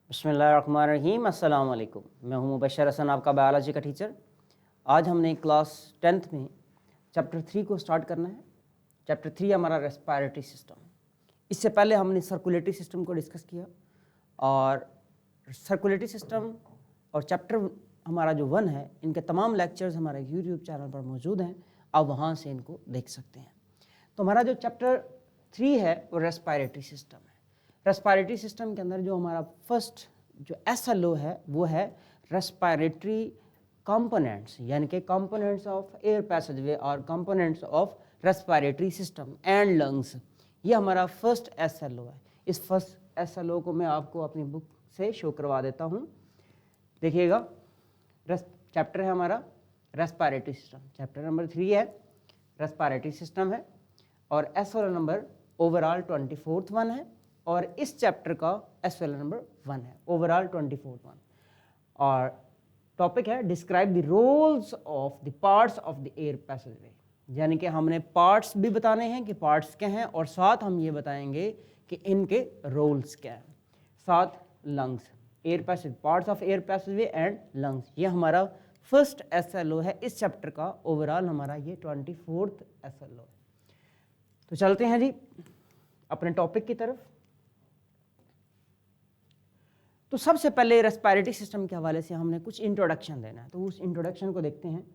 बिस्मिल्लाहिर्रहमानिर्रहीम, अस्सलाम वालेकुम। मैं हूं मुबशर हसन, आपका बायोलॉजी का टीचर। आज हमने क्लास 10th में चैप्टर 3 को स्टार्ट करना है। चैप्टर 3 हमारा रेस्पिरेटरी सिस्टम। इससे पहले हमने सर्कुलेटरी सिस्टम को डिस्कस किया और सर्कुलेटरी सिस्टम और चैप्टर हमारा जो 1 है, इनके तमाम लेक्चर्स हमारे यूट्यूब चैनल पर मौजूद हैं। आप वहाँ से इनको देख सकते हैं। तो हमारा जो चैप्टर 3 है वो रेस्पिरेटरी सिस्टम है। रेस्पिरेटरी सिस्टम के अंदर जो हमारा फर्स्ट जो SLO है वो है रेस्पिरेटरी कंपोनेंट्स, यानी कि कंपोनेंट्स ऑफ एयर पैसेजवे और components of respiratory system and lungs. ये हमारा फर्स्ट SLO है। इस फर्स्ट SLO को मैं आपको अपनी बुक से शो करवा देता हूँ। देखिएगा, चैप्टर है हमारा रेस्पिरेटरी सिस्टम। चैप्टर नंबर 3 है, रेस्पिरेटरी सिस्टम है और SLO number overall 24th one है और इस चैप्टर का SLO नंबर 1 है, ओवरऑल 24th वन। और टॉपिक है describe the roles of the parts of the air passageway, यानी कि हमने पार्ट्स भी बताने हैं कि पार्ट्स क्या हैं और साथ हम ये बताएंगे कि इनके रोल्स क्या हैं। साथ lungs, air passage, parts of air passageway and lungs, ये हमारा फर्स्ट SLO है इस चैप्टर का। ओवरऑल हमारा ये 24th SLO है। तो चलते हैं जी अपने टॉपिक की तरफ। तो सबसे पहले रेस्पिरेटरी सिस्टम के हवाले से हमने कुछ इंट्रोडक्शन देना है, तो उस इंट्रोडक्शन को देखते हैं।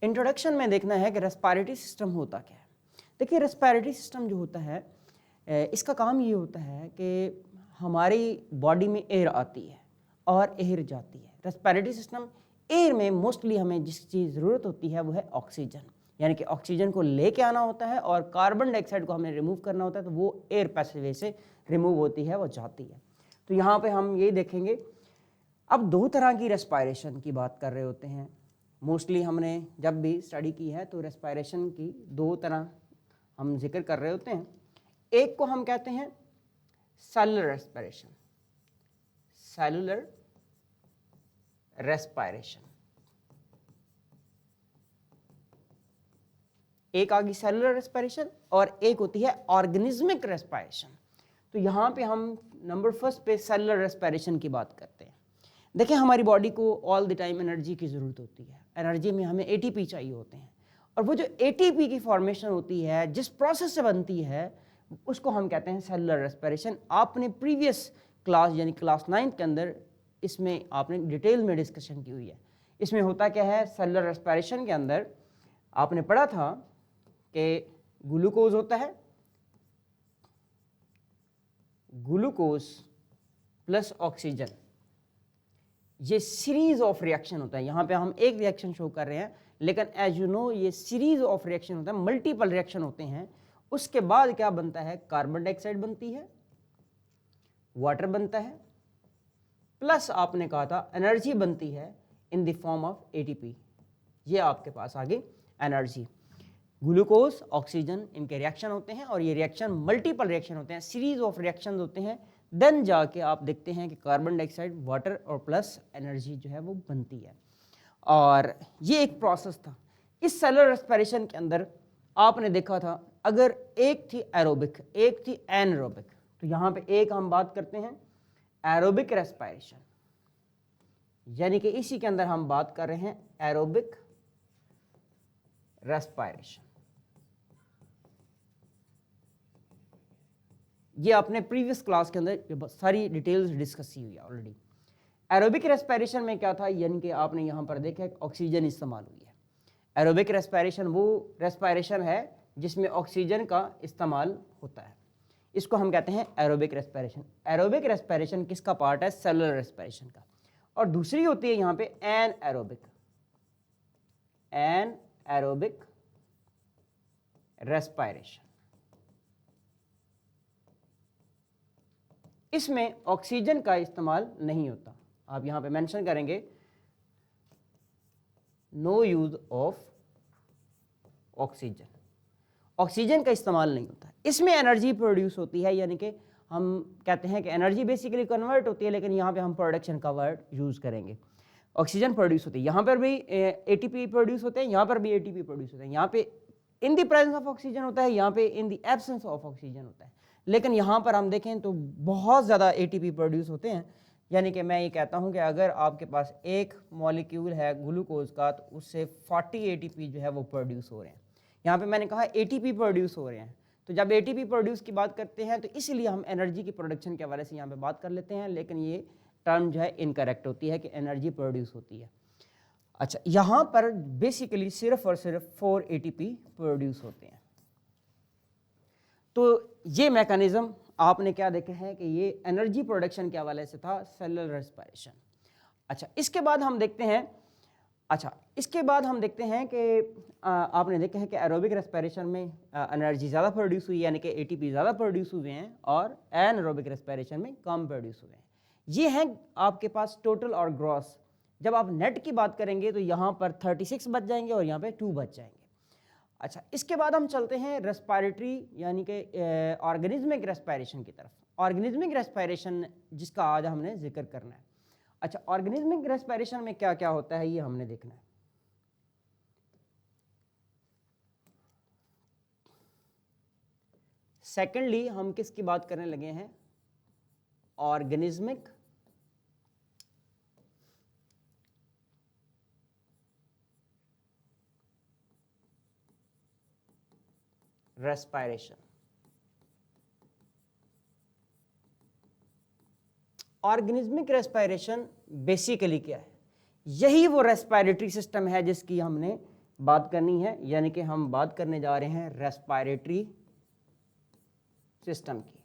इंट्रोडक्शन में देखना है कि रेस्पिरेटरी सिस्टम होता क्या है। देखिए, रेस्पिरेटरी सिस्टम जो होता है, इसका काम ये होता है कि हमारी बॉडी में एयर आती है और एयर जाती है। रेस्पिरेटरी सिस्टम एयर में मोस्टली हमें जिस चीज़ ज़रूरत होती है वो है ऑक्सीजन, यानी कि ऑक्सीजन को लेके आना होता है और कार्बन डाइऑक्साइड को हमें रिमूव करना होता है, तो वो एयर पैसेजवे से रिमूव होती है, वो जाती है। तो यहाँ पे हम ये देखेंगे, अब दो तरह की रेस्पिरेशन की बात कर रहे होते हैं। मोस्टली हमने जब भी स्टडी की है तो रेस्पिरेशन की दो तरह हम जिक्र कर रहे होते हैं। एक को हम कहते हैं सेलुलर रेस्पिरेशन, सेलुलर रेस्पिरेशन। एक आ गई सेलुलर रेस्पिरेशन और एक होती है ऑर्गेनिज्मिक रेस्पिरेशन। तो यहाँ पे हम नंबर फर्स्ट पे सेलुलर रेस्पिरेशन की बात करते हैं। देखिए, हमारी बॉडी को ऑल द टाइम एनर्जी की ज़रूरत होती है। एनर्जी में हमें ATP चाहिए होते हैं और वो जो ATP की फॉर्मेशन होती है, जिस प्रोसेस से बनती है, उसको हम कहते हैं सेलुलर रेस्पिरेशन। आपने प्रीवियस क्लास यानी क्लास 9th के अंदर इसमें आपने डिटेल में डिस्कशन की हुई है। इसमें होता क्या है, सेलुलर रेस्पिरेशन के अंदर आपने पढ़ा था कि ग्लूकोज होता है, ग्लूकोज प्लस ऑक्सीजन, ये सीरीज ऑफ रिएक्शन होता है। यहाँ पे हम एक रिएक्शन शो कर रहे हैं, लेकिन एज यू नो ये सीरीज ऑफ रिएक्शन होता है, मल्टीपल रिएक्शन होते हैं। उसके बाद क्या बनता है, कार्बन डाइऑक्साइड बनती है, वाटर बनता है, प्लस आपने कहा था एनर्जी बनती है in the form of ATP। ये आपके पास आ गई एनर्जी। ग्लूकोज, ऑक्सीजन, इनके रिएक्शन होते हैं और ये रिएक्शन मल्टीपल रिएक्शन होते हैं, सीरीज ऑफ रिएक्शन होते हैं। देन जाके आप देखते हैं कि कार्बन डाइऑक्साइड, वाटर और प्लस एनर्जी जो है वो बनती है। और ये एक प्रोसेस था। इस सेलुलर रेस्पिरेशन के अंदर आपने देखा था, अगर एक थी एरोबिक, एक थी एनएरोबिक, तो यहाँ पे एक हम बात करते हैं एरोबिक रेस्पिरेशन, यानी कि इसी के अंदर हम बात कर रहे हैं एरोबिक रेस्पिरेशन। ये आपने प्रीवियस क्लास के अंदर सारी डिटेल्स डिस्कस की हुई है ऑलरेडी। एरोबिक रेस्पिरेशन में क्या था, यानी कि आपने यहाँ पर देखा ऑक्सीजन इस्तेमाल हुई है। एरोबिक रेस्पिरेशन वो रेस्पिरेशन है जिसमें ऑक्सीजन का इस्तेमाल होता है, इसको हम कहते हैं एरोबिक रेस्पिरेशन। एरोबिक रेस्पिरेशन किसका पार्ट है, सेलुलर रेस्पिरेशन का। और दूसरी होती है यहाँ पे एनएरोबिक, एनएरोबिक रेस्पिरेशन। इसमें ऑक्सीजन का इस्तेमाल नहीं होता। आप यहाँ पे मेंशन करेंगे no use of oxygen, oxygen का इस्तेमाल नहीं होता है। इसमें एनर्जी प्रोड्यूस होती है, यानी कि हम कहते हैं कि एनर्जी बेसिकली कन्वर्ट होती है, लेकिन यहाँ पे हम प्रोडक्शन का वर्ड यूज़ करेंगे। ऑक्सीजन प्रोड्यूस होती है, यहाँ पर भी एटीपी प्रोड्यूस होते हैं, यहाँ पर भी एटीपी प्रोड्यूस होते हैं, यहाँ पे in the presence of oxygen होता है, यहाँ पे in the absence of oxygen होता है। लेकिन यहाँ पर हम देखें तो बहुत ज़्यादा एटीपी प्रोड्यूस होते हैं, यानी कि मैं ये कहता हूँ कि अगर आपके पास एक मॉलिक्यूल है ग्लूकोज का तो उससे 40 एटीपी जो है वो प्रोड्यूस हो रहे हैं। यहाँ पे मैंने कहा एटीपी प्रोड्यूस हो रहे हैं, तो जब एटीपी प्रोड्यूस की बात करते हैं तो इसलिए हम एनर्जी की प्रोडक्शन के हवाले से यहाँ पे बात कर लेते हैं, लेकिन ये टर्म जो है इनकरेक्ट होती है कि एनर्जी प्रोड्यूस होती है। अच्छा, यहाँ पर बेसिकली सिर्फ और सिर्फ 4 एटीपी प्रोड्यूस होते हैं। तो ये मैकेनिज्म आपने क्या देखा है कि ये एनर्जी प्रोडक्शन के हवाले से था, सेलुलर रेस्पिरेशन। अच्छा, इसके बाद हम देखते हैं कि आपने देखा है कि एरोबिक रेस्पिरेशन में एनर्जी ज़्यादा प्रोड्यूस हुई, यानी कि एटीपी ज़्यादा प्रोड्यूस हुए हैं, और एनएरोबिक रेस्पिरेशन में कम प्रोड्यूस हुए हैं। ये हैं आपके पास टोटल और ग्रॉस। जब आप नेट की बात करेंगे तो यहाँ पर 36 बच जाएंगे और यहाँ पे 2 बच जाएंगे। अच्छा, इसके बाद हम चलते हैं रेस्पिरेटरी यानी कि ऑर्गेनिज्मिक रेस्पिरेशन की तरफ। ऑर्गेनिज्मिक रेस्पिरेशन जिसका आज हमने जिक्र करना है। अच्छा, ऑर्गेनिज्मिक रेस्पिरेशन में क्या क्या होता है ये हमने देखना है। सेकेंडली हम किसकी बात करने लगे हैं, organismic respiration. Organismic respiration basically क्या है, यही वो रेस्पिरेटरी सिस्टम है जिसकी हमने बात करनी है, यानी कि हम बात करने जा रहे हैं रेस्पिरेटरी सिस्टम की।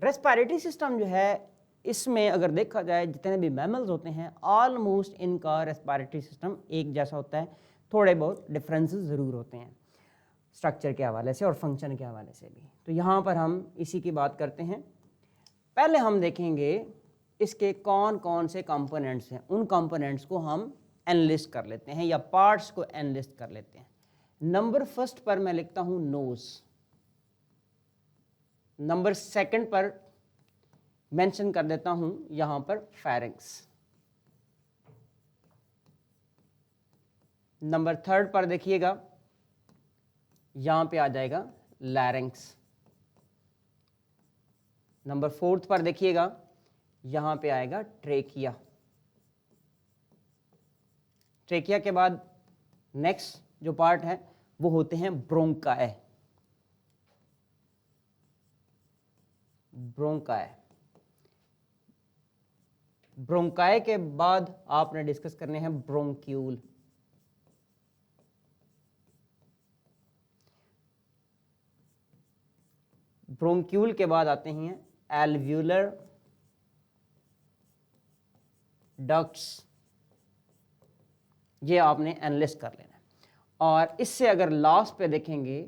रेस्पिरेटरी सिस्टम जो है, इसमें अगर देखा जाए जितने भी मैमल्स होते हैं ऑलमोस्ट इनका रेस्पिरेटरी सिस्टम एक जैसा होता है, थोड़े बहुत डिफरेंसेस ज़रूर होते हैं स्ट्रक्चर के हवाले से और फंक्शन के हवाले से भी। तो यहाँ पर हम इसी की बात करते हैं। पहले हम देखेंगे इसके कौन कौन से कंपोनेंट्स हैं, उन कंपोनेंट्स को हम एनालिस्ट कर लेते हैं या पार्ट्स को एनालिस्ट कर लेते हैं। नंबर फर्स्ट पर मैं लिखता हूँ नोज, नंबर सेकंड पर मेंशन कर देता हूं यहां पर फेरिंक्स, नंबर थर्ड पर देखिएगा यहां पे आ जाएगा लैरिंक्स, नंबर फोर्थ पर देखिएगा यहां पे आएगा ट्रेकिया। ट्रेकिया के बाद नेक्स्ट जो पार्ट है वो होते हैं ब्रोंकाई। ब्रोंकाई के बाद आपने डिस्कस करने हैं ब्रोंक्यूल। ब्रोंक्यूल के बाद आते हैं एल्व्यूलर डक्ट्स, ये आपने एनालिस्ट कर लेना है। और इससे अगर लास्ट पे देखेंगे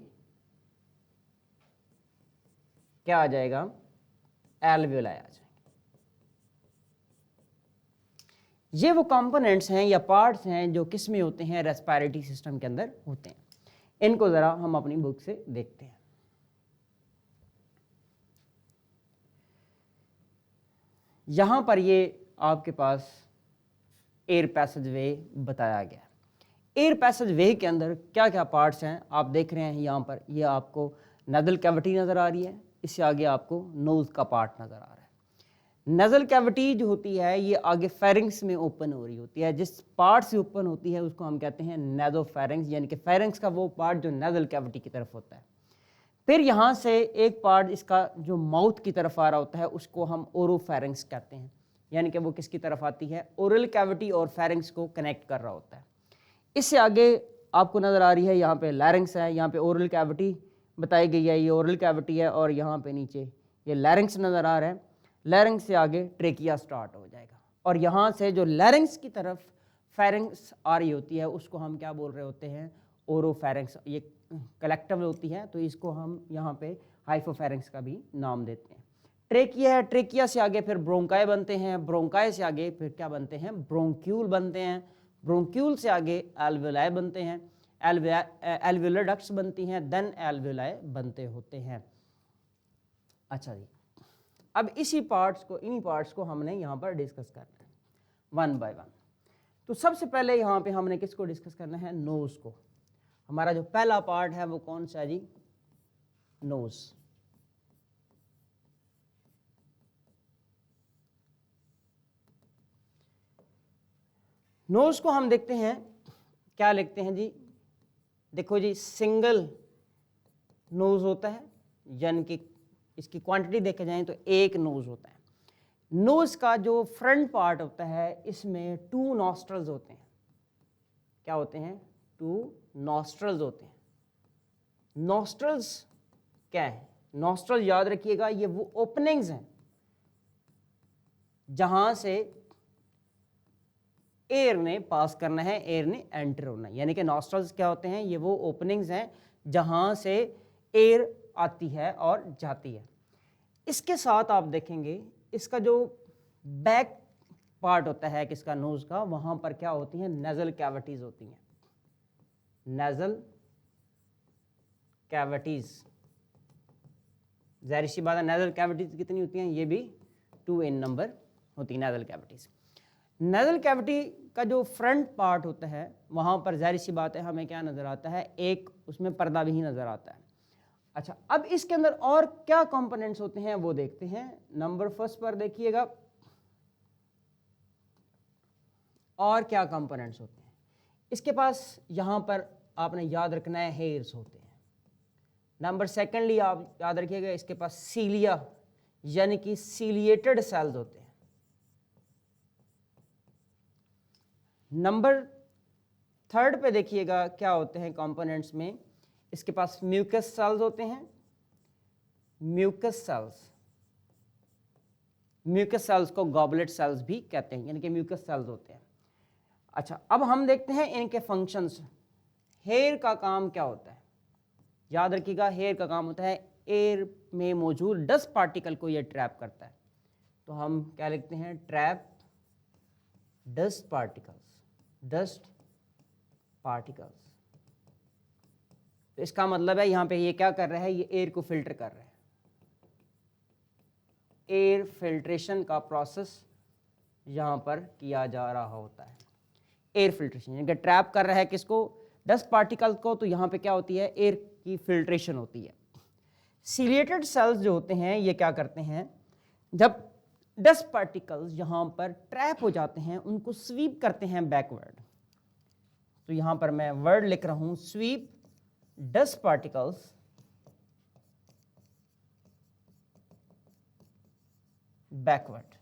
क्या आ जाएगा, एल्व्यूलाई आ जाएंगे। ये वो कंपोनेंट्स हैं या पार्ट्स हैं जो किस में होते हैं, रेस्पिरेटरी सिस्टम के अंदर होते हैं। इनको जरा हम अपनी बुक से देखते हैं। यहां पर ये आपके पास एयर पैसेज वे बताया गया है। एयर पैसेज वे के अंदर क्या क्या पार्ट्स हैं आप देख रहे हैं। यहाँ पर ये आपको नज़ल कैविटी नज़र आ रही है, इससे आगे आपको नोज का पार्ट नज़र आ रहा है। नज़ल कैविटी जो होती है ये आगे फेरिंग्स में ओपन हो रही होती है, जिस पार्ट से ओपन होती है उसको हम कहते हैं नेज़ोफेरिंग्स, यानी कि फेरिंग्स का वो पार्ट जो नज़ल कैविटी की तरफ होता है। फिर यहाँ से एक पार्ट इसका जो माउथ की तरफ आ रहा होता है उसको हम ओरोफेरिंग्स कहते हैं, यानी कि वो किसकी तरफ आती है, ओरल कैविटी और फेरिंग्स को कनेक्ट कर रहा होता है। इससे आगे आपको नज़र आ रही है यहाँ पे लैरिंग्स है, यहाँ पे ओरल कैविटी बताई गई है, ये ओरल कैविटी है, और यहाँ पे नीचे ये लैरिंग्स नज़र आ रहा है। लैरिंग्स से आगे ट्रेकिया स्टार्ट हो जाएगा, और यहाँ से जो लैरिंग्स की तरफ फेरिंग्स आ रही होती है उसको हम क्या बोल रहे होते हैं, ओरोफेरिंग्स। ये कलेक्टिव होती है तो इसको हम यहाँ पे हाइपोफेरिंग्स का भी नाम देते हैं। ट्रेकिया है, ट्रेकिया से आगे फिर ब्रोंकाई बनते हैं, ब्रोंकाई से आगे फिर क्या बनते हैं, ब्रोंक्यूल बनते हैं, ब्रोंक्यूल से आगे एल्वेलाई बनते हैं, एल्वियोलर डक्ट्स बनती हैं, देन एल्वियोलाई बनते होते हैं। अच्छा जी, अब इन्हीं पार्ट्स को हमने यहाँ पर डिस्कस करना है वन बाय वन। तो सबसे पहले यहाँ पे हमने किसको डिस्कस करना है? नोज को। हमारा जो पहला पार्ट है वो कौन सा है जी? नोज। नोज को हम देखते हैं, क्या लिखते हैं जी? देखो जी, सिंगल नोज होता है, यानी कि इसकी क्वांटिटी देखे जाए तो एक नोज होता है। नोज का जो फ्रंट पार्ट होता है इसमें 2 नॉस्ट्रल्स होते हैं। क्या होते हैं? 2 नॉस्ट्रल्स होते हैं। नॉस्ट्रल्स क्या है? नॉस्ट्रल याद रखिएगा, ये वो ओपनिंग्स हैं जहां से एयर ने पास करना है, एयर ने एंटर होना है। यानी कि नॉस्ट्रल्स क्या होते हैं? ये वो ओपनिंग्स हैं जहां से एयर आती है और जाती है। इसके साथ आप देखेंगे इसका जो बैक पार्ट होता है किसका? नोज का, वहां पर क्या होती हैं? नेजल कैविटीज होती हैं। नेजल कैविटीज, जाहिर सी बात है, नेजल कैविटीज कितनी होती हैं? ये भी 2 इन नंबर होती है नेजल कैविटीज। नेजल कैविटी का जो फ्रंट पार्ट होता है वहां पर जाहिर सी बात है हमें क्या नजर आता है? एक उसमें पर्दा भी नजर आता है। अच्छा, अब इसके अंदर और क्या कंपोनेंट्स होते हैं वो देखते हैं। नंबर फर्स्ट पर देखिएगा, और क्या कंपोनेंट्स होते हैं इसके पास? यहां पर आपने याद रखना है, हेयर्स होते हैं। नंबर सेकेंडली आप याद रखिएगा, इसके पास सीलिया यानी कि सीलिएटेड सेल्स होते हैं। नंबर थर्ड पे देखिएगा क्या होते हैं कंपोनेंट्स में, इसके पास म्यूकस सेल्स होते हैं। म्यूकस सेल्स, म्यूकस सेल्स को गॉबलेट सेल्स भी कहते हैं, यानी कि म्यूकस सेल्स होते हैं। अच्छा, अब हम देखते हैं इनके फंक्शंस। हेयर का काम क्या होता है? याद रखिएगा, हेयर का काम होता है एयर में मौजूद डस्ट पार्टिकल को ये ट्रैप करता है। तो हम क्या लिखते हैं? Trap dust particles, dust particles. तो इसका मतलब है यहाँ पे ये क्या कर रहा है? ये एयर को फिल्टर कर रहा है। एयर फिल्ट्रेशन का प्रोसेस यहाँ पर किया जा रहा होता है। एयर फिल्ट्रेशन यानी कि ट्रैप कर रहा है किसको? डस्ट पार्टिकल को। तो यहाँ पे क्या होती है? एयर की फिल्ट्रेशन होती है। सीलिएटेड सेल्स जो होते हैं ये क्या करते हैं? जब डस्ट पार्टिकल्स यहाँ पर ट्रैप हो जाते हैं उनको स्वीप करते हैं बैकवर्ड। तो यहाँ पर मैं वर्ड लिख रहा हूँ, स्वीप डस्ट पार्टिकल्स बैकवर्ड।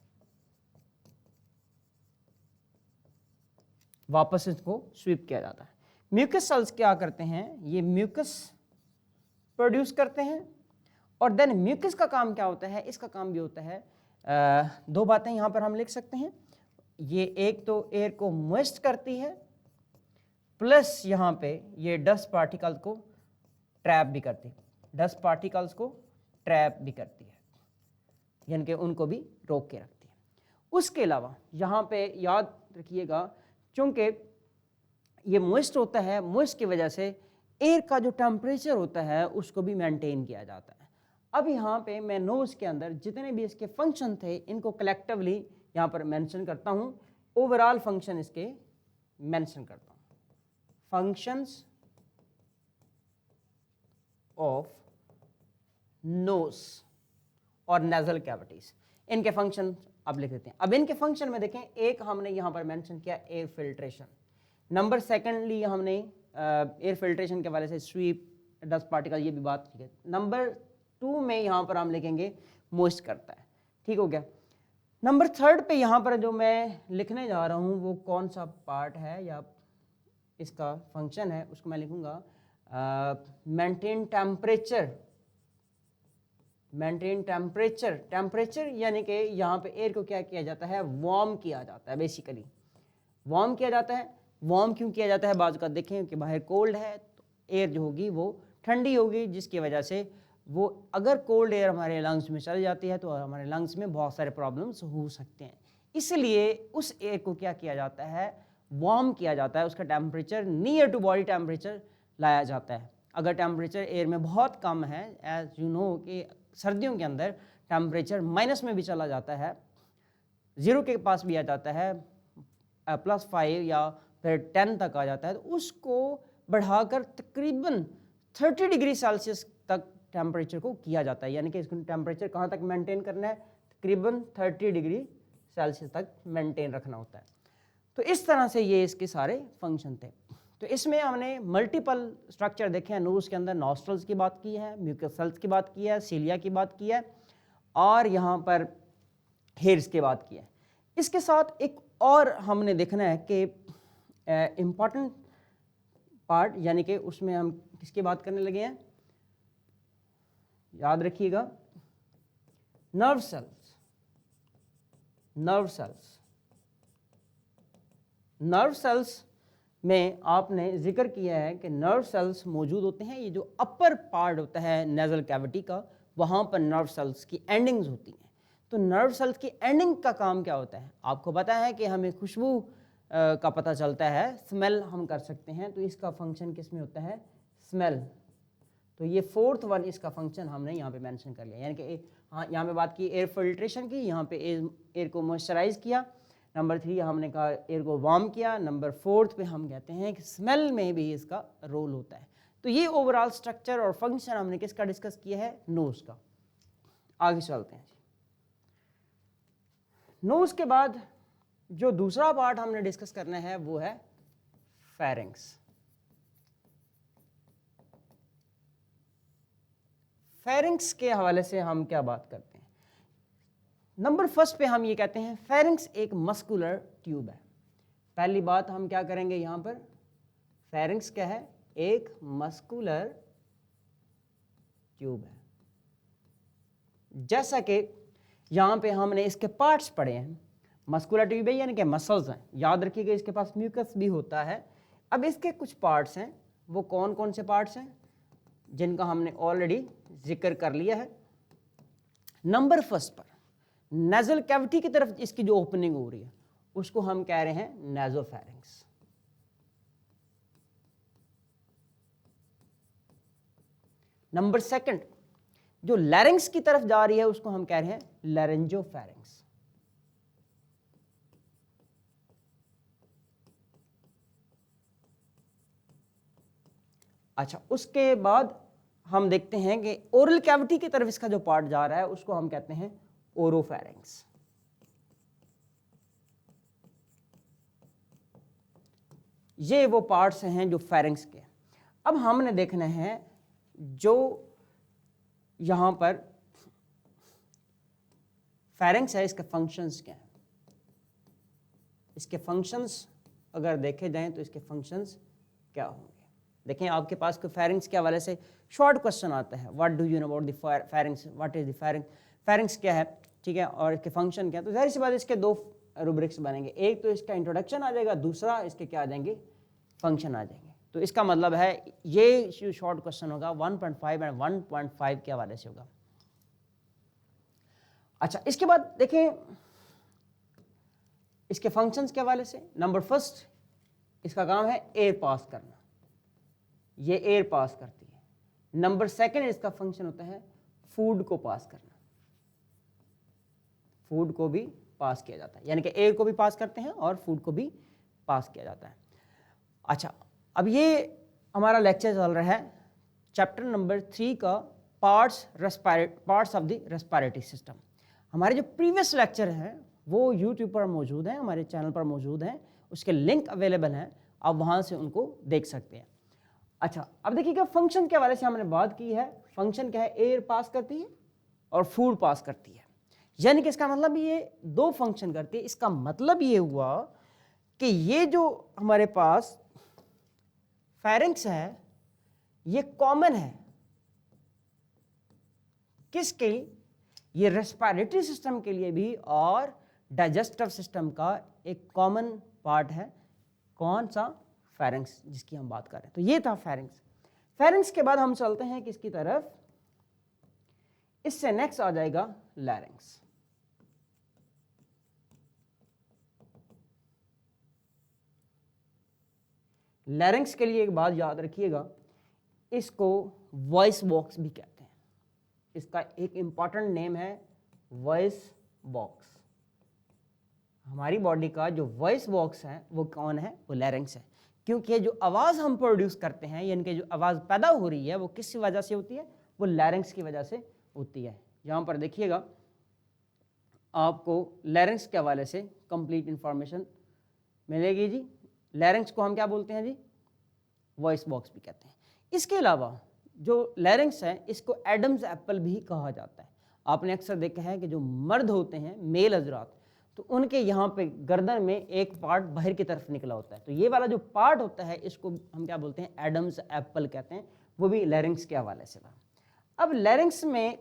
वापस इसको स्वीप किया जाता है। म्यूकस सेल्स क्या करते हैं? ये म्यूकस प्रोड्यूस करते हैं। और देन म्यूकस का काम क्या होता है? इसका काम भी होता है, 2 बातें यहाँ पर हम लिख सकते हैं। ये एक तो एयर को मॉइस्ट करती है, प्लस यहाँ पे ये डस्ट पार्टिकल को ट्रैप भी करती है। डस्ट पार्टिकल्स को ट्रैप भी करती है, यानी कि उनको भी रोक के रखती है। उसके अलावा यहाँ पे याद रखिएगा, चूंकि ये मॉइस्ट होता है, मॉइस्ट की वजह से एयर का जो टेम्परेचर होता है उसको भी मेंटेन किया जाता है। अब यहाँ पे मैं नोज के अंदर जितने भी इसके फंक्शन थे इनको कलेक्टिवली यहाँ पर मेंशन करता हूँ। ओवरऑल फंक्शन इसके मेंशन करता हूँ। फंक्शंस ऑफ नोज और नेजल कैविटीज, इनके फंक्शन अब लिख देते हैं। अब इनके फंक्शन में देखें, एक हमने यहाँ पर मेंशन किया एयर फिल्ट्रेशन। नंबर सेकेंडली हमने एयर फिल्ट्रेशन के वाले से स्वीप डस्ट पार्टिकल, ये भी बात ठीक है। नंबर 2 में यहाँ पर हम लिखेंगे मॉइस्ट करता है। ठीक हो गया। नंबर 3 पे यहाँ पर जो मैं लिखने जा रहा हूँ वो कौन सा पार्ट है या इसका फंक्शन है, उसको मैं लिखूँगा maintain temperature. Maintain temperature, temperature यानी कि यहाँ पे एयर को क्या किया जाता है? वार्म किया जाता है। बेसिकली वार्म किया जाता है। वार्म क्यों किया जाता है? बाजू का देखें कि बाहर कोल्ड है तो एयर जो होगी वो ठंडी होगी, जिसकी वजह से वो अगर कोल्ड एयर हमारे लंग्स में चली जाती है तो हमारे लंग्स में बहुत सारे प्रॉब्लम्स हो सकते हैं। इसलिए उस एयर को क्या किया जाता है? वार्म किया जाता है, उसका temperature near to body temperature लाया जाता है। अगर टेम्परेचर एयर में बहुत कम है, एज यू नो कि सर्दियों के अंदर टेम्परेचर माइनस में भी चला जाता है, 0 के पास भी आ जाता है, +5 या फिर 10 तक आ जाता है, तो उसको बढ़ाकर तकरीबन 30 डिग्री सेल्सियस तक टेम्परेचर को किया जाता है। यानी कि इसको टेम्परेचर कहाँ तक मेंटेन करना है, तकरीबन 30 डिग्री सेल्सियस तक मेंटेन रखना होता है। तो इस तरह से ये इसके सारे फंक्शन थे। तो इसमें हमने मल्टीपल स्ट्रक्चर देखे हैं। नोज के अंदर नॉस्ट्रल्स की बात की है, म्यूकस सेल्स की बात की है, सीलिया की बात की है, और यहाँ पर हेयर्स की बात की है। इसके साथ एक और हमने देखना है कि इम्पॉर्टेंट पार्ट, यानी कि उसमें हम किसकी बात करने लगे हैं, याद रखिएगा, nerve cells. Nerve cells, nerve cells में आपने जिक्र किया है कि नर्व सेल्स मौजूद होते हैं। ये जो अपर पार्ट होता है नेजल कैविटी का, वहाँ पर नर्व सेल्स की एंडिंग्स होती हैं। तो नर्व सेल्स की एंडिंग का काम क्या होता है? आपको पता है कि हमें खुशबू का पता चलता है, स्मेल हम कर सकते हैं, तो इसका फंक्शन किस में होता है, स्मेल। तो ये 4th वन इसका फंक्शन हमने यहाँ पे मेंशन कर लिया। यानी कि हाँ, यहाँ पे बात की एयर फिल्ट्रेशन की, यहाँ पे एयर को मॉइस्चराइज किया। नंबर 3 हमने कहा एयर को वार्म किया। नंबर 4th पे हम कहते हैं कि स्मेल में भी इसका रोल होता है। तो ये ओवरऑल स्ट्रक्चर और फंक्शन हमने किसका डिस्कस किया है, नोज का। आगे चलते हैं। नोज के बाद जो दूसरा पार्ट हमने डिस्कस करना है वो है फेरिंग्स। फेरिंग्स के हवाले से हम क्या बात करते हैं? नंबर 1 पे हम ये कहते हैं फेरिंग्स एक मस्कुलर ट्यूब है। पहली बात हम क्या करेंगे यहाँ पर, फेरिंग्स क्या है, एक मस्कुलर ट्यूब है। जैसा कि यहाँ पे हमने इसके पार्ट्स पढ़े हैं, मस्कुलर ट्यूब है यानी कि मसल्स हैं। याद रखिएगा इसके पास म्यूकस भी होता है। अब इसके कुछ पार्ट्स हैं, वो कौन कौन से पार्ट्स हैं जिनका हमने ऑलरेडी जिक्र कर लिया है। नंबर 1 पर नेजल कैविटी की तरफ इसकी जो ओपनिंग हो रही है उसको हम कह रहे हैं नेजोफेरिंग्स। नंबर 2 जो लैरिंग्स की तरफ जा रही है उसको हम कह रहे हैं लैरिंजोफेरिंग्स। अच्छा, उसके बाद हम देखते हैं कि ओरल कैविटी की तरफ इसका जो पार्ट जा रहा है उसको हम कहते हैं ओरोफेरिंग्स। ये वो पार्ट्स हैं जो फेरिंग्स के। अब हमने देखना है जो यहां पर फेरिंग्स है, इसके फंक्शंस क्या हैं। इसके फंक्शंस अगर देखे जाएं तो इसके फंक्शंस क्या होंगे। देखें, आपके पास कोई फेरिंग्स के हवाले से शॉर्ट क्वेश्चन आता है, what do you know about the pharynx, what is the pharynx, pharynx क्या है, ठीक है, और इसके फंक्शन क्या है। तो जाहिर सी बात इसके 2 रूब्रिक्स बनेंगे, एक तो इसका इंट्रोडक्शन आ जाएगा, दूसरा इसके क्या आ जाएंगे, फंक्शन आ जाएंगे। तो इसका मतलब है ये जो शॉर्ट क्वेश्चन होगा 1.5 एंड 1.5 के हवाले से होगा। अच्छा, इसके बाद देखें इसके फंक्शंस के हवाले से। नंबर 1 इसका काम है एयर पास करना, ये एयर पास करती है। नंबर 2 इसका फंक्शन होता है फूड को पास करना, फूड को भी पास किया जाता है, यानी कि एयर को भी पास करते हैं और फूड को भी पास किया जाता है। अच्छा, अब ये हमारा लेक्चर चल रहा है चैप्टर नंबर 3 का parts of the respiratory system. हमारे जो प्रीवियस लेक्चर हैं वो यूट्यूब पर मौजूद हैं, हमारे चैनल पर मौजूद हैं, उसके लिंक अवेलेबल हैं, आप वहाँ से उनको देख सकते हैं। अच्छा, अब देखिएगा फंक्शन के हवाले से हमने बात की है। फंक्शन क्या है, एयर पास करती है और फूड पास करती है, यानी कि इसका मतलब ये 2 फंक्शन करती है। इसका मतलब ये हुआ कि ये जो हमारे पास फेरिंग्स है ये कॉमन है किसके, ये रेस्पिरेटरी सिस्टम के लिए भी और डाइजेस्टिव सिस्टम का एक कॉमन पार्ट है। कौन सा, फेरिंग्स, जिसकी हम बात कर रहे हैं। तो ये था फेरिंग्स। फेरिंग्स के बाद हम चलते हैं किसकी तरफ, इससे नेक्स्ट आ जाएगा लैरिंग्स। लैरिंक्स के लिए एक बात याद रखिएगा, इसको वॉइस बॉक्स भी कहते हैं। इसका एक इंपॉर्टेंट नेम है वॉइस बॉक्स। हमारी बॉडी का जो वॉइस बॉक्स है वो कौन है? वो लैरिंक्स है। क्योंकि जो आवाज़ हम प्रोड्यूस करते हैं, यानी कि जो आवाज़ पैदा हो रही है वो किस वजह से होती है? वो लैरिंक्स की वजह से होती है। यहाँ पर देखिएगा, आपको लैरिंक्स के हवाले से कंप्लीट इंफॉर्मेशन मिलेगी जी। लैरिंक्स को हम क्या बोलते हैं जी? वॉइस बॉक्स भी कहते हैं। इसके अलावा जो लैरिंक्स है इसको एडम्स एप्पल भी कहा जाता है। आपने अक्सर देखा है कि जो मर्द होते हैं, मेल हजरात, तो उनके यहाँ पे गर्दन में एक पार्ट बाहर की तरफ निकला होता है, तो ये वाला जो पार्ट होता है इसको हम क्या बोलते हैं? एडम्स एप्पल कहते हैं। वो भी लैरिंक्स के हवाले से था। अब लैरिंक्स में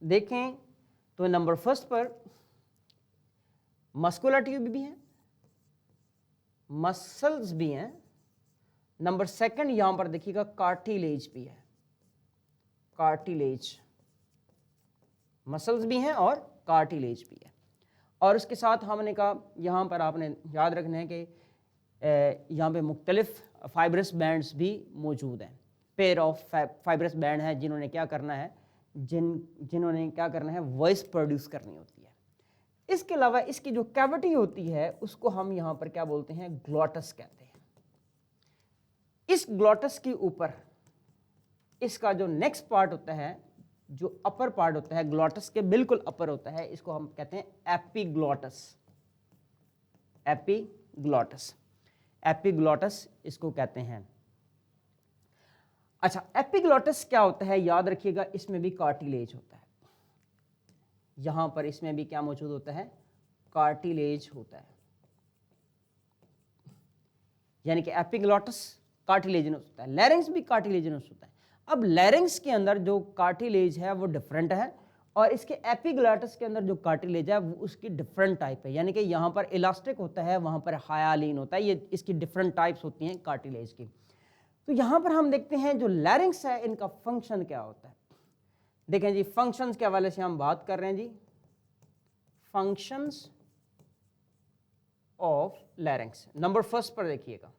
देखें तो नंबर फर्स्ट पर मस्कुलर ट्यूब भी है, मसल्स भी हैं। नंबर सेकंड यहां पर देखिएगा कार्टिलेज भी है, कार्टिलेज, मसल्स भी हैं और कार्टिलेज भी है। और उसके साथ हमने कहा यहाँ पर आपने याद रखना है कि यहाँ पे मुख्तलिफ फाइब्रस बैंड्स भी मौजूद हैं। पेयर ऑफ फाइब्रस बैंड है जिन्होंने क्या करना है, जिन्होंने क्या करना है, वॉइस प्रोड्यूस करनी होती है। इसके अलावा इसकी जो कैविटी होती है उसको हम यहाँ पर क्या बोलते हैं? ग्लॉटस कहते हैं। इस ग्लॉटस के ऊपर इसका जो नेक्स्ट पार्ट होता है, जो अपर पार्ट होता है, ग्लॉटस के बिल्कुल अपर होता है, इसको हम कहते हैं एपिग्लॉटस। एपिग्लॉटस, एपिग्लॉटस इसको कहते हैं। अच्छा, एपिग्लॉटस क्या होता है? याद रखिएगा, इसमें भी कार्टिलेज होता है। यहां पर इसमें भी क्या मौजूद होता है? कार्टिलेज होता है। यानी कि एपिग्लॉटस कार्टिलेजिनस होता है, लैरिंक्स भी कार्टिलेजिनस होता है। अब लैरिंक्स के अंदर जो कार्टिलेज है वो डिफरेंट है, और इसके एपिग्लॉटस के अंदर जो कार्टिलेज है वो उसकी डिफरेंट टाइप है। यानी कि यहाँ पर इलास्टिक होता है, वहाँ पर हायालिन होता है। ये इसकी डिफरेंट टाइप्स होती हैं कार्टिलेज की। तो यहाँ पर हम देखते हैं जो लैरिंक्स है इनका फंक्शन क्या होता है। देखें जी, फंक्शंस के हवाले से हम बात कर रहे हैं जी, functions of larynx. Number first पर देखिएगा,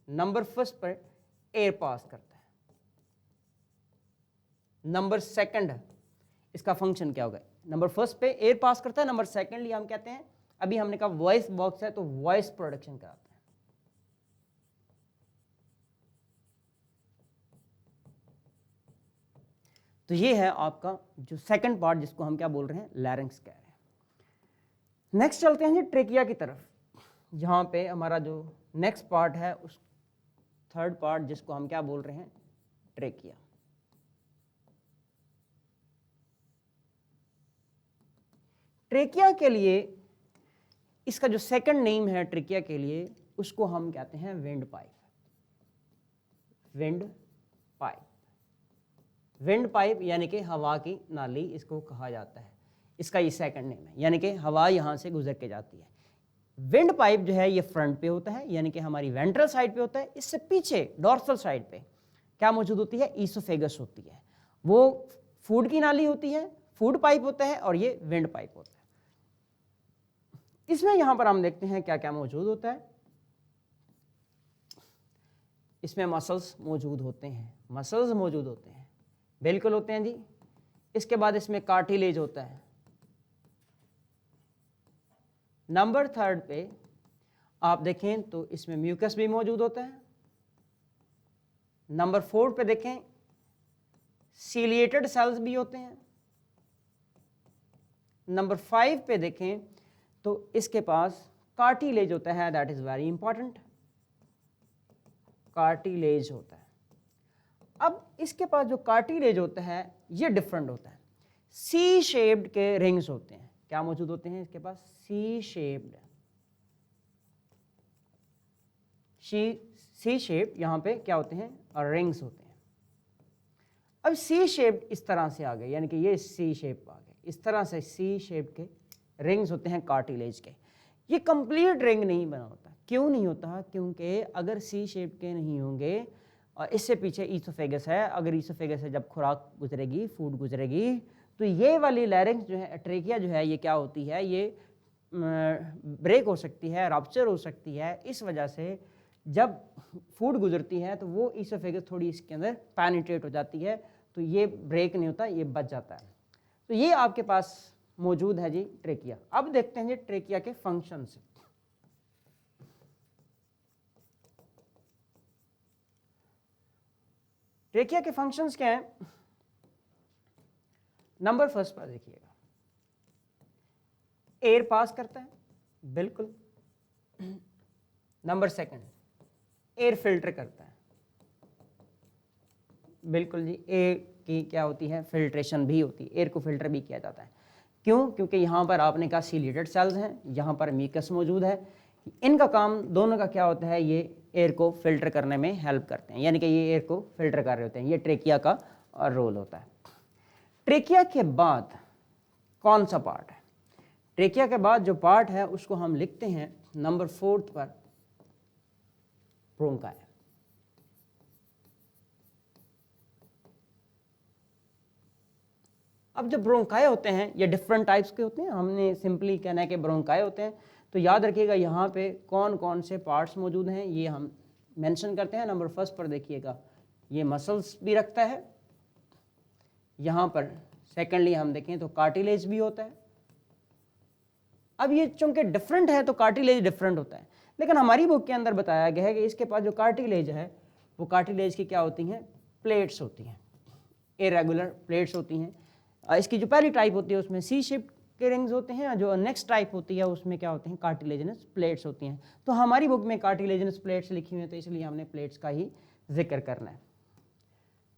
नंबर फर्स्ट पर एयर पास करता है। नंबर सेकंड इसका फंक्शन क्या होगा? नंबर फर्स्ट पे एयर पास करता है, नंबर सेकंडली हम कहते हैं, अभी हमने कहा वॉइस बॉक्स है तो वॉइस प्रोडक्शन कराता है। तो ये है आपका जो सेकंड पार्ट जिसको हम क्या बोल रहे हैं? लैरिंक्स कह रहे हैं। नेक्स्ट चलते हैं जी ट्रेकिया की तरफ। जहां पे हमारा जो नेक्स्ट पार्ट है उस थर्ड पार्ट जिसको हम क्या बोल रहे हैं? ट्रेकिया। ट्रेकिया के लिए इसका जो सेकंड नेम है ट्रेकिया के लिए, उसको हम कहते हैं wind pipe. Wind pipe, wind pipe यानी कि हवा की नाली इसको कहा जाता है। इसका ये सेकंड नेम है, यानी कि हवा यहाँ से गुजर के जाती है। विंड पाइप जो है ये फ्रंट पे होता है, यानी कि हमारी वेंट्रल साइड पे होता है। इससे पीछे डॉर्सल साइड पे क्या मौजूद होती है? ईसोफेगस होती है। वो फूड की नाली होती है, फूड पाइप होता है, और ये विंड पाइप होता है। इसमें यहां पर हम देखते हैं क्या क्या मौजूद होता है। इसमें मसल्स मौजूद होते हैं, मसल्स मौजूद होते हैं, बिल्कुल होते हैं जी। इसके बाद इसमें कार्टिलेज होता है। नंबर थर्ड पे आप देखें तो इसमें म्यूकस भी मौजूद होता है। नंबर फोर पे देखें सीलिएटेड सेल्स भी होते हैं। नंबर 5 पे देखें तो इसके पास कार्टिलेज होता है, that is very important, cartilage होता है। अब इसके पास जो कार्टिलेज होता है ये डिफरेंट होता है, सी शेप्ड के रिंग्स होते हैं। क्या मौजूद होते हैं इसके पास? सी शेप्ड, सी शेप यहां पे क्या होते हैं? और रिंग्स होते हैं। अब सी शेप इस तरह से आ गए, यानी कि ये सी शेप आ गए, इस तरह से सी शेप के रिंग्स होते हैं कार्टिलेज के। ये कंप्लीट रिंग नहीं बना होता। क्यों नहीं होता? क्योंकि अगर सी शेप के नहीं होंगे और इससे पीछे ईसोफेगस है, अगर ईसोफेगस से जब खुराक गुजरेगी, फूड गुजरेगी, तो ये वाली लैरिंक्स जो है, ट्रेकिया जो है, ये क्या होती है? ये ब्रेक हो सकती है, रप्चर हो सकती है। इस वजह से जब फूड गुजरती है तो वो ईसोफेगस थोड़ी इसके अंदर पेनिट्रेट हो जाती है, तो ये ब्रेक नहीं होता, ये बच जाता है। तो ये आपके पास मौजूद है जी ट्रेकिया। अब देखते हैं जी ट्रेकिया के फंक्शंस। ट्रेकिया के फंक्शंस क्या हैं? नंबर फर्स्ट पर देखिएगा, एयर पास करता है, बिल्कुल। नंबर सेकंड, एयर फिल्टर करता है, बिल्कुल जी। एयर की क्या होती है, फिल्ट्रेशन भी होती है, एयर को फिल्टर भी किया जाता है। क्यों? क्योंकि यहाँ पर आपने कहा सीलिएटेड सेल्स हैं, यहाँ पर म्यूकस मौजूद है। इनका काम दोनों का क्या होता है, ये एयर को फिल्टर करने में हेल्प करते हैं, यानी कि ये एयर को फिल्टर कर रहे होते हैं। ये ट्रेकिया का रोल होता है। ट्रेकिया के बाद कौन सा पार्ट है? ट्रेकिया के बाद जो पार्ट है उसको हम लिखते हैं नंबर 4 पर, ब्रोंकाई। अब जो ब्रोंकाई होते हैं ये डिफरेंट टाइप्स के होते हैं। हमने सिंपली कहना है कि ब्रोंकाई होते हैं, तो याद रखिएगा यहाँ पे कौन कौन से पार्ट्स मौजूद हैं ये हम मेंशन करते हैं। नंबर फर्स्ट पर देखिएगा, ये मसल्स भी रखता है। यहाँ पर सेकेंडली हम देखें तो कार्टिलेज भी होता है। अब ये चूंकि डिफरेंट है तो कार्टिलेज डिफरेंट होता है, लेकिन हमारी बुक के अंदर बताया गया है कि इसके पास जो कार्टिलेज है वो कार्टिलेज की क्या होती हैं, प्लेट्स होती हैं, इरेगुलर प्लेट्स होती हैं। इसकी जो पहली टाइप होती है उसमें सी शेप के रिंग्स होते हैं, जो नेक्स्ट टाइप होती है उसमें क्या होते हैं, कार्टिलेजिनस प्लेट्स होती हैं। तो हमारी बुक में कार्टिलेजिनस प्लेट्स लिखी हुई हैं, तो इसलिए हमने प्लेट्स का ही जिक्र करना है।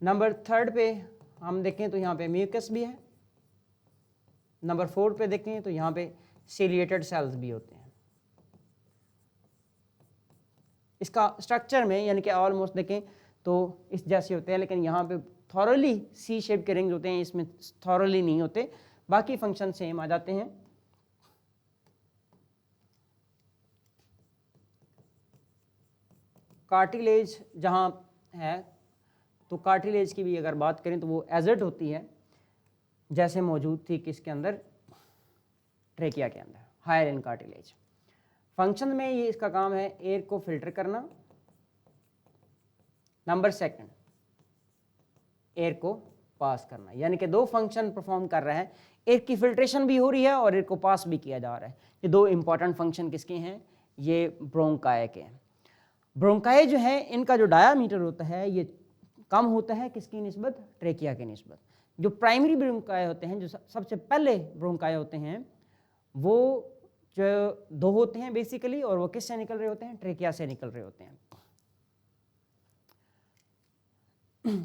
नंबर 3 पे हम देखें तो यहाँ पे म्यूकस भी है। नंबर 4 पे देखें तो यहाँ पे सीलिएटेड सेल्स भी होते हैं। इसका स्ट्रक्चर में यानी कि ऑलमोस्ट देखें तो इस जैसे होते हैं, लेकिन यहाँ पे थॉरली सी शेप के रिंग्स होते हैं, इसमें थॉरली नहीं होते, बाकी फंक्शन सेम आ जाते हैं। कार्टिलेज जहाँ है तो कार्टिलेज की भी अगर बात करें तो वो एजेड होती है, जैसे मौजूद थी किसके अंदर, ट्रेकिया के अंदर, हायर इन कार्टिलेज। फंक्शन में ये इसका काम है एयर को फिल्टर करना। नंबर सेकंड, एयर को पास करना, यानी कि 2 फंक्शन परफॉर्म कर रहा है, एयर की फिल्ट्रेशन भी हो रही है और एयर को पास भी किया जा रहा है। ये 2 इंपॉर्टेंट फंक्शन किसके हैं, ये ब्रोंकाई के हैं। ब्रोंकाई जो है इनका जो डायामीटर होता है ये कम होता है किसकी निस्बत, ट्रेकिया की निस्बत। जो प्राइमरी ब्रोंकाई होते हैं, जो सबसे पहले ब्रोंकाई होते हैं, वो जो 2 होते हैं बेसिकली, और वो किससे निकल रहे होते हैं, ट्रेकिया से निकल रहे होते हैं।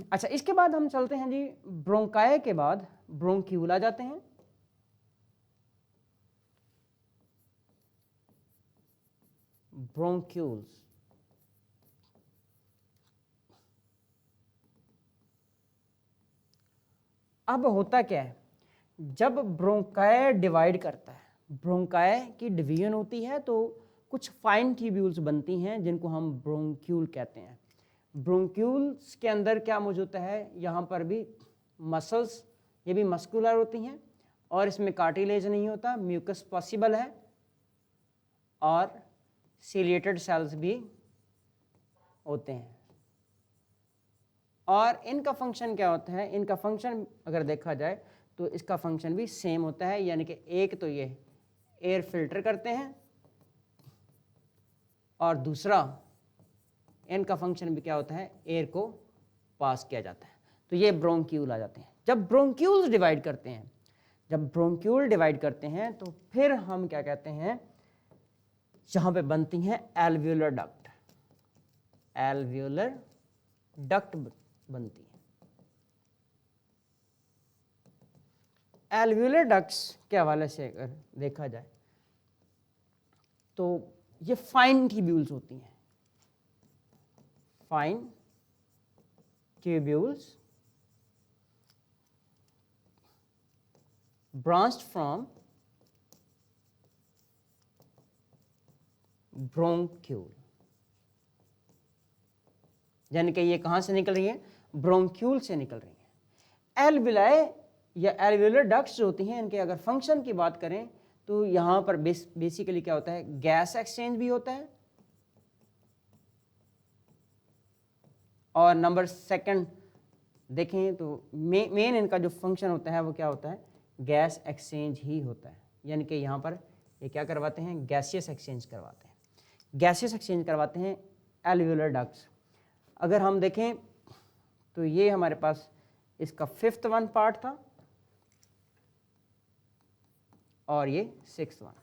अच्छा, इसके बाद हम चलते हैं जी, ब्रोंकाई के बाद ब्रोंक्यूल आ जाते हैं। ब्रोंक्यूल्स, अब होता क्या है, जब ब्रोंकाई डिवाइड करता है, ब्रोंकाई की डिवीजन होती है तो कुछ फाइन ट्यूब्यूल्स बनती हैं जिनको हम ब्रोंक्यूल कहते हैं। ब्रोंक्यूल्स के अंदर क्या मौजूद है, यहाँ पर भी मसल्स, ये भी मस्कुलर होती हैं, और इसमें कार्टिलेज नहीं होता, म्यूकस पॉसिबल है, और सीलिएटेड सेल्स भी होते हैं। और इनका फंक्शन क्या होता है, इनका फंक्शन अगर देखा जाए तो इसका फंक्शन भी सेम होता है, यानी कि एक तो ये एयर फिल्टर करते हैं, और दूसरा इनका फंक्शन भी क्या होता है, एयर को पास किया जाता है। तो ये ब्रोंक्यूल आ जाते हैं। जब ब्रोंक्यूल्स डिवाइड करते हैं, जब ब्रोंक्यूल डिवाइड करते हैं तो फिर हम क्या कहते हैं, जहाँ पे बनती हैं एल्वियोलर डक्ट, एल्वियोलर डक्ट बनती है। एल्वियोलर डक्ट्स के हवाले से अगर देखा जाए तो ये फाइन ट्यूब्यूल्स होती हैं, fine tubules branched from bronchiole, यानी कि ये कहाँ से निकल रही है, ब्रोंक्यूल से निकल रही है। एल्वियोलाई या एल्वियोलर डक्ट्स जो होती हैं, इनके अगर फंक्शन की बात करें तो यहाँ पर बेसिकली क्या होता है, गैस एक्सचेंज भी होता है, और नंबर सेकंड देखें तो मेन इनका जो फंक्शन होता है वो क्या होता है, गैस एक्सचेंज ही होता है। यानी कि यहाँ पर ये क्या करवाते हैं, गैसियस एक्सचेंज करवाते हैं। गैसियस एक्सचेंज करवाते हैं एल्वियोलर डक्ट्स। अगर हम देखें तो ये हमारे पास इसका 5th वन पार्ट था और ये 6th वन।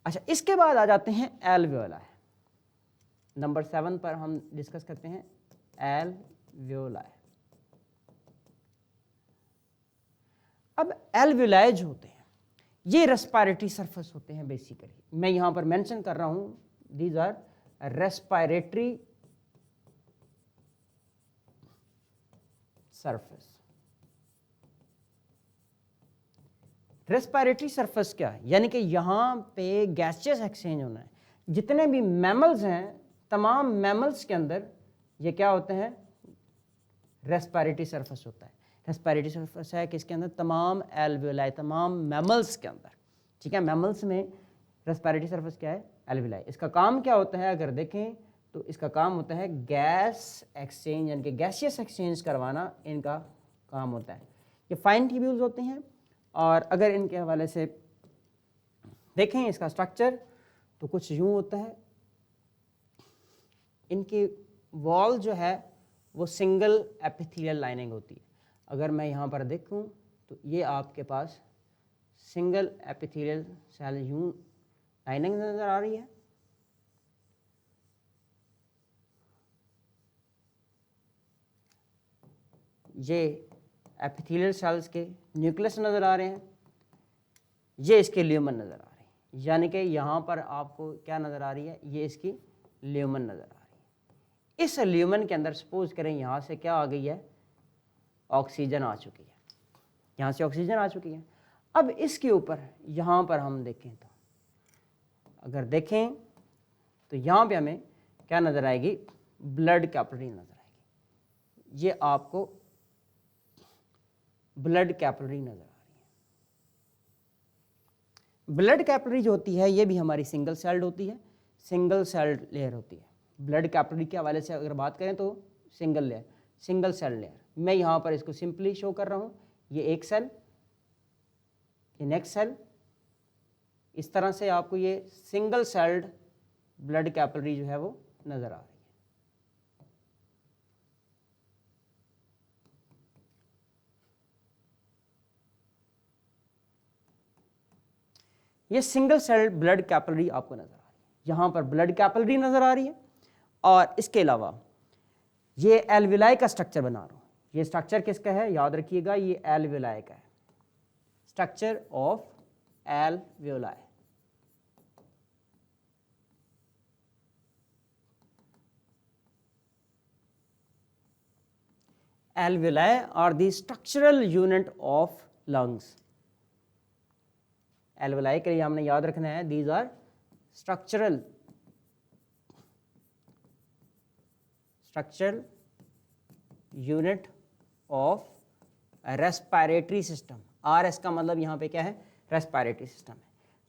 अच्छा, इसके बाद आ जाते हैं एल्वियोलाई। नंबर 7 पर हम डिस्कस करते हैं एल्वियोलाई। अब एल्वियोलाई जो होते हैं ये रेस्पिरेटरी सरफेस होते हैं बेसिकली। मैं यहां पर मेंशन कर रहा हूं, these are respiratory surface. Respiratory surface क्या है, यानी कि यहां पे गैसियस एक्सचेंज होना है। जितने भी मैमल्स हैं, तमाम मैमल्स के अंदर ये क्या होते हैं, रेस्पिरेटरी सरफेस होता है। रेस्पिरेटरी सरफेस है किसके अंदर, तमाम एल्वियोलाई, तमाम मैमल्स के अंदर। ठीक है, मैमल्स में रेस्पिरेटरी सरफेस क्या है, एल्वियोलाई। इसका काम क्या होता है, अगर देखें तो इसका काम होता है गैस एक्सचेंज, यानी कि गैसियस एक्सचेंज करवाना इनका काम होता है। ये फाइन ट्यूब्यूल्स होते हैं, और अगर इनके हवाले से देखें इसका स्ट्रक्चर तो कुछ यूँ होता है। इनकी वॉल जो है वो सिंगल एपिथेलियल लाइनिंग होती है। अगर मैं यहाँ पर देखूँ तो ये आपके पास सिंगल एपिथेलियल सेल यूँ लाइनिंग नज़र आ रही है। ये एपिथेलियल सेल्स के न्यूक्लियस नज़र आ रहे हैं, ये इसके ल्यूमन नज़र आ रही है। यानी कि यहाँ पर आपको क्या नज़र आ रही है, ये इसकी ल्यूमन नज़र आ रही है। इस ल्यूमन के अंदर सपोज करें यहाँ से क्या आ गई है, ऑक्सीजन आ चुकी है, यहाँ से ऑक्सीजन आ चुकी है। अब इसके ऊपर यहाँ पर हम देखें तो अगर देखें तो यहाँ पे हमें क्या नज़र आएगी, ब्लड कैपिलरी नज़र आएगी। ये आपको ब्लड कैपिलरी नज़र आ रही है। ब्लड कैपिलरी जो होती है ये भी हमारी सिंगल सेल्ड होती है, सिंगल सेल्ड लेयर होती है। ब्लड कैपिलरी के हवाले से अगर बात करें तो single layer, single cell layer. मैं यहाँ पर इसको सिंपली शो कर रहा हूँ, ये एक सेल, ये नेक्स्ट सेल, इस तरह से आपको ये सिंगल सेल्ड ब्लड कैपिलरी जो है वो नज़र आ रही है। ये सिंगल सेल्ड ब्लड कैपिलरी आपको नज़र आ रही है। यहाँ पर ब्लड कैपिलरी नज़र आ रही है, और इसके अलावा ये एल्वियोलाई का स्ट्रक्चर बना रहा हूँ। ये स्ट्रक्चर किसका है, याद रखिएगा, ये एल्वियोलाई का है, structure of alveoli. Alveoli are the structural unit of lungs. Alveoli के लिए हमने याद रखना है, these are structural unit of respiratory system. RS का मतलब यहाँ पे क्या है, रेस्पिरेटरी सिस्टम है।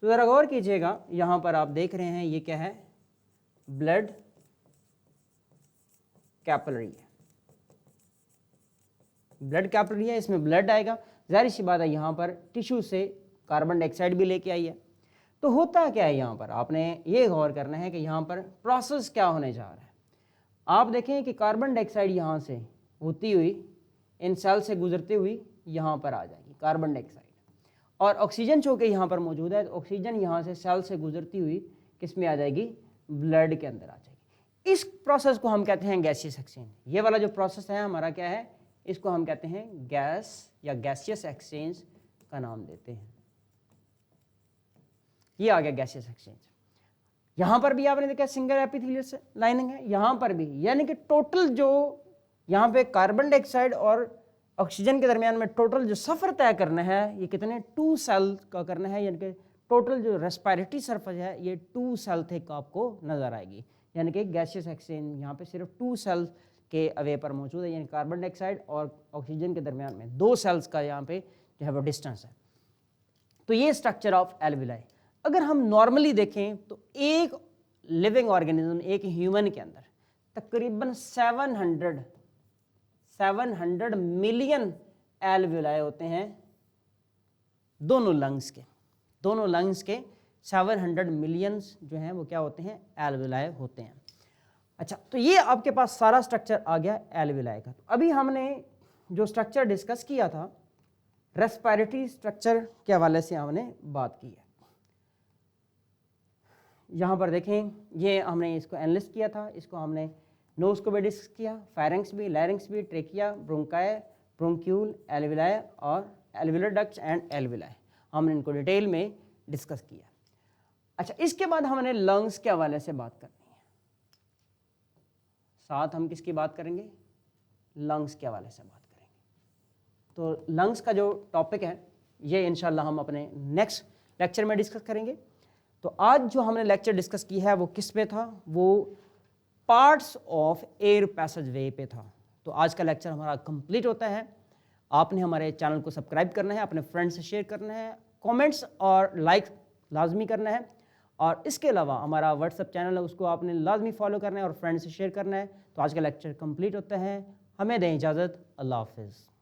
तो ज़रा गौर कीजिएगा, यहाँ पर आप देख रहे हैं ये क्या है, ब्लड कैपिलरी है। ब्लड कैपिलरी है, इसमें ब्लड आएगा, जाहिर सी बात है यहाँ पर टिश्यू से कार्बन डाइऑक्साइड भी लेके आई है। तो होता क्या है, यहाँ पर आपने ये गौर करना है कि यहाँ पर प्रोसेस क्या होने जा रहा है। आप देखें कि कार्बन डाइऑक्साइड यहाँ से होती हुई इन सेल से गुजरती हुई यहाँ पर आ जाएगी कार्बन डाइऑक्साइड, और ऑक्सीजन चूँकि यहाँ पर मौजूद है तो ऑक्सीजन यहाँ से सेल से गुजरती हुई किस में आ जाएगी, ब्लड के अंदर आ जाएगी। इस प्रोसेस को हम कहते हैं गैसियस एक्सचेंज। ये वाला जो प्रोसेस है हमारा क्या है, इसको हम कहते हैं गैस या गैसियस एक्सचेंज का नाम देते हैं। ये आ गया गैसियस एक्सचेंज। यहाँ पर भी आपने देखा सिंगल एपिथेलियल लाइनिंग है, यहाँ पर भी, यानी कि टोटल जो यहाँ पे कार्बन डाइऑक्साइड और ऑक्सीजन के दरमियान में टोटल जो सफ़र तय करना है ये कितने 2 सेल का करना है। यानी कि टोटल जो रेस्पिरेटरी सरफेस है ये 2 सेल थिक आपको नज़र आएगी। यानी कि गैसियस एक्सचेंज यहाँ पे सिर्फ 2 सेल के अवे पर मौजूद है, यानी कार्बन डाइऑक्साइड और ऑक्सीजन के दरमियान में 2 सेल्स का यहाँ पे जो है वो डिस्टेंस है। तो ये स्ट्रक्चर ऑफ एल्विलाई। अगर हम नॉर्मली देखें तो एक लिविंग ऑर्गेनिज्म, एक ह्यूमन के अंदर तकरीबन 700 मिलियन एल्विलाई होते हैं, दोनों लंग्स के 700 मिलियंस जो हैं वो क्या होते हैं, एल्विलाई होते हैं। अच्छा, तो ये आपके पास सारा स्ट्रक्चर आ गया एल्विलाई का। तो अभी हमने जो स्ट्रक्चर डिस्कस किया था रेस्पिरेटरी स्ट्रक्चर के हवाले से हमने बात की है। यहाँ पर देखें, ये हमने इसको एनालिस्ट किया था, इसको हमने नोज को भी डिस्कस किया, फायरिंग्स भी, लैरिंग्स भी, ट्रेकिया, ब्रोंकाई, ब्रोंक्यूल, एल्विलाई और एल्विलर डक्ट्स एंड एल्विलाई, हमने इनको डिटेल में डिस्कस किया। अच्छा, इसके बाद हमने लंग्स के हवाले से बात करनी है। साथ हम किसकी बात करेंगे, लंग्स के हवाले से बात करेंगे। तो लंग्स का जो टॉपिक है ये इंशाल्लाह हम अपने नेक्स्ट लेक्चर में डिस्कस करेंगे। तो आज जो हमने लेक्चर डिस्कस की है वो किस पे था, वो पार्ट्स ऑफ एयर पैसेज वे पे था। तो आज का लेक्चर हमारा कंप्लीट होता है। आपने हमारे चैनल को सब्सक्राइब करना है, अपने फ्रेंड्स से शेयर करना है, कमेंट्स और लाइक लाजमी करना है, और इसके अलावा हमारा व्हाट्सएप चैनल है उसको आपने लाजमी फॉलो करना है और फ्रेंड्स से शेयर करना है। तो आज का लेक्चर कंप्लीट होता है। हमें दें इजाज़त। अल्लाह हाफिज़।